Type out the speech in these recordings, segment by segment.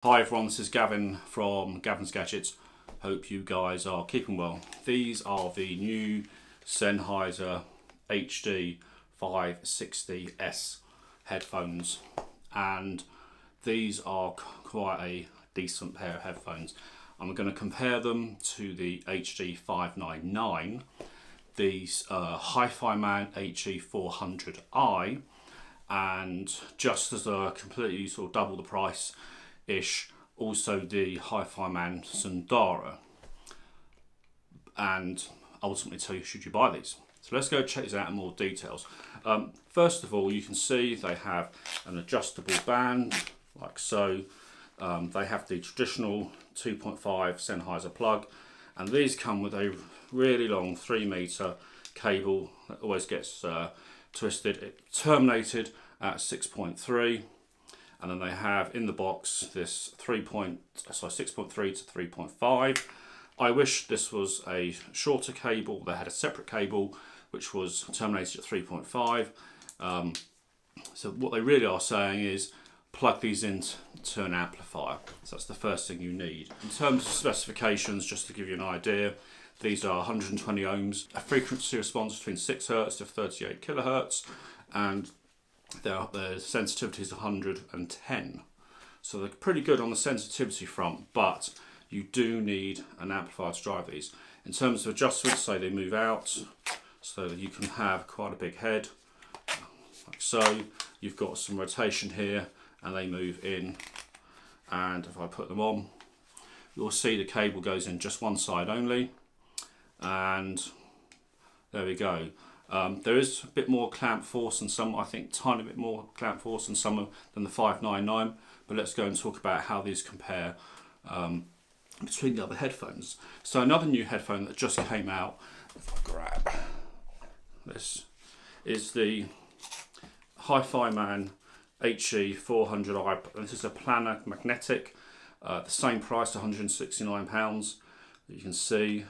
Hi everyone, this is Gavin from Gavin's Gadgets. Hope you guys are keeping well. These are the new Sennheiser HD599 headphones, and these are quite a decent pair of headphones. I'm going to compare them to the HD599, the HiFiMan HE400i, and just as a completely sort of double the price ish, also the HiFiMan Sundara, and ultimately tell you should you buy these. So let's go check these out in more details. First of all, you can see they have an adjustable band like so. They have the traditional 2.5 Sennheiser plug, and these come with a really long 3-meter cable that always gets twisted. It's terminated at 6.3. And then they have in the box this 6.3 to 3.5. I wish this was a shorter cable. They had a separate cable which was terminated at 3.5. So what they really are saying is plug these into an amplifier. So that's the first thing you need. In terms of specifications, just to give you an idea, these are 120 ohms, a frequency response between 6 Hz to 38 kHz, and their sensitivity is 110, so they're pretty good on the sensitivity front, but you do need an amplifier to drive these. In terms of adjustments, say they move out, so you can have quite a big head, like so. You've got some rotation here, and they move in, and if I put them on, you'll see the cable goes in just one side only, and there we go. There is a bit more clamp force and some, I think, tiny bit more clamp force than some than the 599. But let's go and talk about how these compare between the other headphones. So another new headphone that just came out, if I grab this, is the HiFiMan HE400i. This is a planar magnetic, the same price, £169. You can see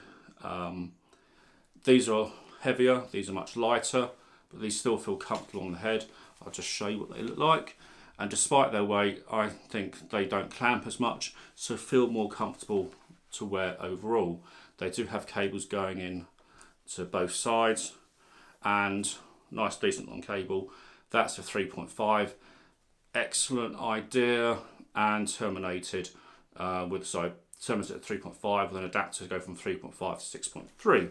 these are heavier, these are much lighter, but these still feel comfortable on the head. I'll just show you what they look like. And despite their weight, I think they don't clamp as much, so feel more comfortable to wear overall. They do have cables going in to both sides, and nice decent long cable. That's a 3.5. Excellent idea, and terminated terminated at 3.5 with an adapter to go from 3.5 to 6.3.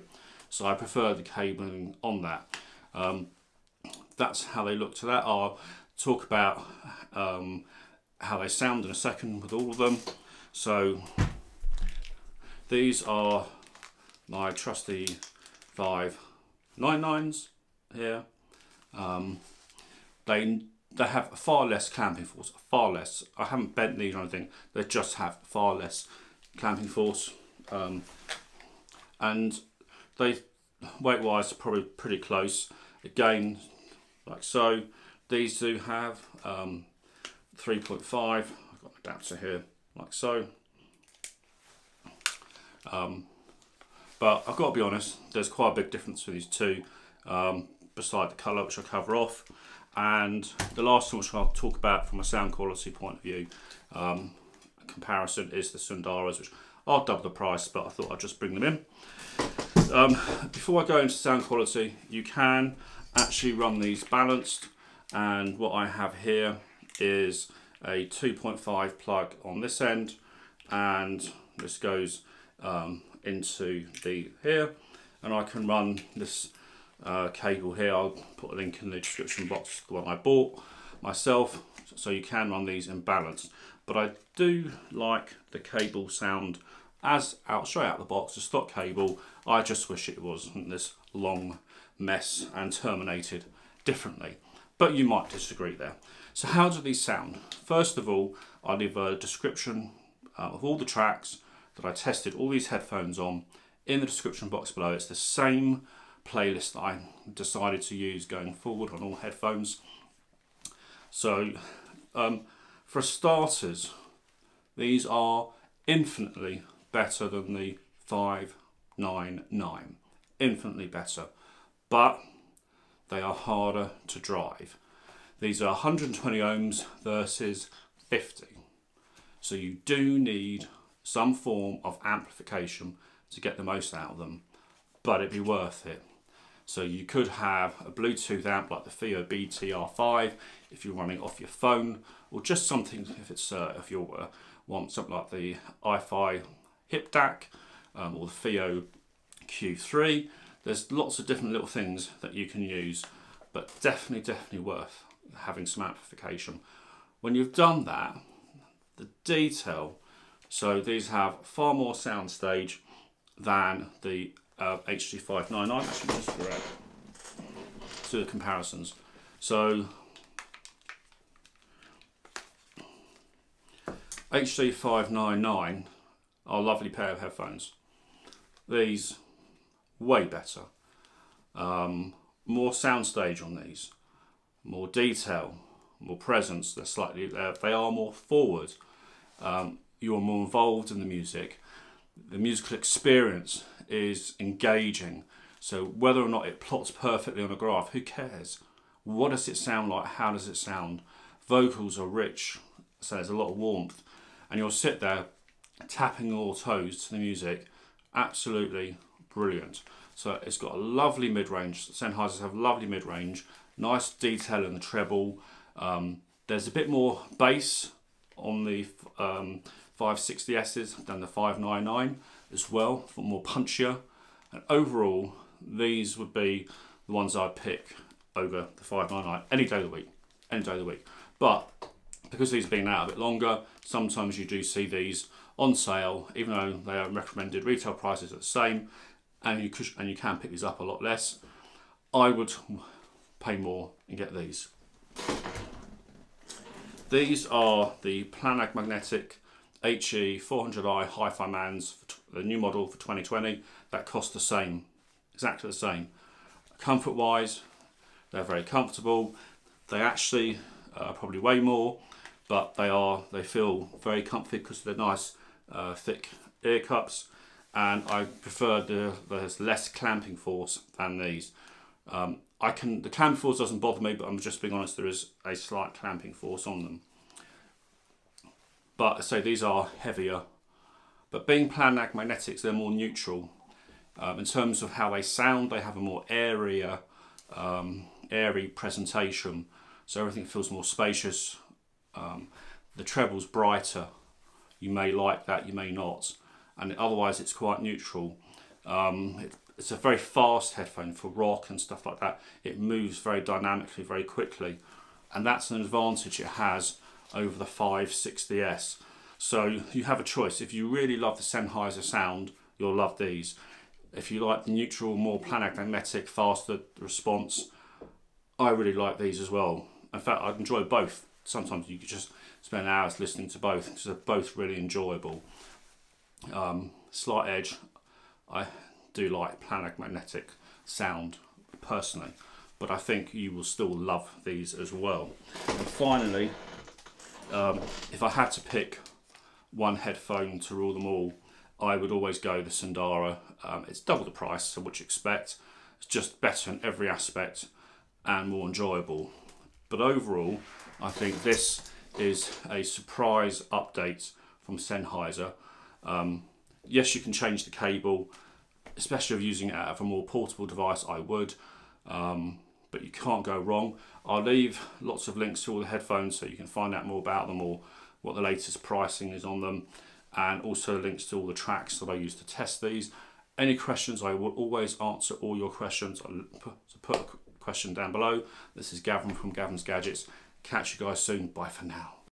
So I prefer the cabling on that. That's how they look to that. I'll talk about how they sound in a second with all of them. So these are my trusty 599s here. They have far less clamping force, far less. I haven't bent these or anything. They just have far less clamping force, and they, weight-wise, are probably pretty close. Again, like so. These do have 3.5. I've got an adapter here, like so. But I've got to be honest, there's quite a big difference between these two, beside the colour, which I'll cover off. And the last one, which I'll talk about from a sound quality point of view, comparison, is the Sundaras, which are double the price, but I thought I'd just bring them in. Before I go into sound quality, you can actually run these balanced, and what I have here is a 2.5 plug on this end, and this goes into the here, and I can run this cable here. I'll put a link in the description box, the one I bought myself, so you can run these in balance. But I do like the cable sound as out straight out the box, the stock cable. I just wish it wasn't this long mess and terminated differently, but you might disagree there. So how do these sound? First of all, I'll leave a description of all the tracks that I tested all these headphones on in the description box below. It's the same playlist that I decided to use going forward on all headphones. So for starters, these are infinitely better than the 599, infinitely better, but they are harder to drive. These are 120 ohms versus 50. So you do need some form of amplification to get the most out of them, but it'd be worth it. So you could have a Bluetooth amp like the FiO BTR5 if you're running off your phone, or just something if you want something like the hi-fi hip DAC or the FiO Q3. There's lots of different little things that you can use, but definitely worth having some amplification. When you've done that, the detail, so these have far more soundstage than the HD599. Actually, just grab do the comparisons. So HD599 are a lovely pair of headphones. These way better, more soundstage on these, more detail, more presence. They are more forward. You are more involved in the music. The musical experience is engaging. So whether or not it plots perfectly on a graph, who cares? What does it sound like? How does it sound? Vocals are rich, so there's a lot of warmth, and you'll sit there tapping your toes to the music. Absolutely brilliant. So it's got a lovely mid-range. Sennheisers have lovely mid-range, nice detail in the treble. There's a bit more bass on the 560Ss than the 599 as well, for more punchier. And overall, these would be the ones I'd pick over the 599 any day of the week. Any day of the week. But because these have been out a bit longer, sometimes you do see these on sale, even though they are recommended retail prices are the same, and you can pick these up a lot less. I would pay more and get these. These are the Planag Magnetic HE400i HiFiMans, the new model for 2020. That cost the same, exactly the same. Comfort wise, they're very comfortable. They actually probably weigh more, but they feel very comfy because they're nice thick ear cups, and I prefer there's less clamping force than these. The clamping force doesn't bother me, but I'm just being honest, there is a slight clamping force on them. But I say these are heavier, but being Planag Magnetics, they're more neutral. In terms of how they sound, they have a more airy presentation, so everything feels more spacious. The treble's brighter. You may like that, you may not, and otherwise it's quite neutral. It's a very fast headphone for rock and stuff like that. It moves very dynamically, very quickly, and that's an advantage it has over the 560S. So you have a choice. If you really love the Sennheiser sound, you'll love these. If you like the neutral, more Planag Magnetic, faster response, I really like these as well. In fact, I enjoy both. Sometimes you could just spend hours listening to both because they're both really enjoyable. Slight edge, I do like Planag Magnetic sound personally, but I think you will still love these as well. And finally, if I had to pick one headphone to rule them all, I would always go the Sundara. It's double the price, so what you expect. It's just better in every aspect and more enjoyable. But overall, I think this is a surprise update from Sennheiser. Yes, you can change the cable, especially if using it out of a more portable device, I would. But you can't go wrong. I'll leave lots of links to all the headphones so you can find out more about them or what the latest pricing is on them, and also links to all the tracks that I use to test these. Any questions, I will always answer all your questions. I'll put a question down below. This is Gavin from Gavin's Gadgets. Catch you guys soon. Bye for now.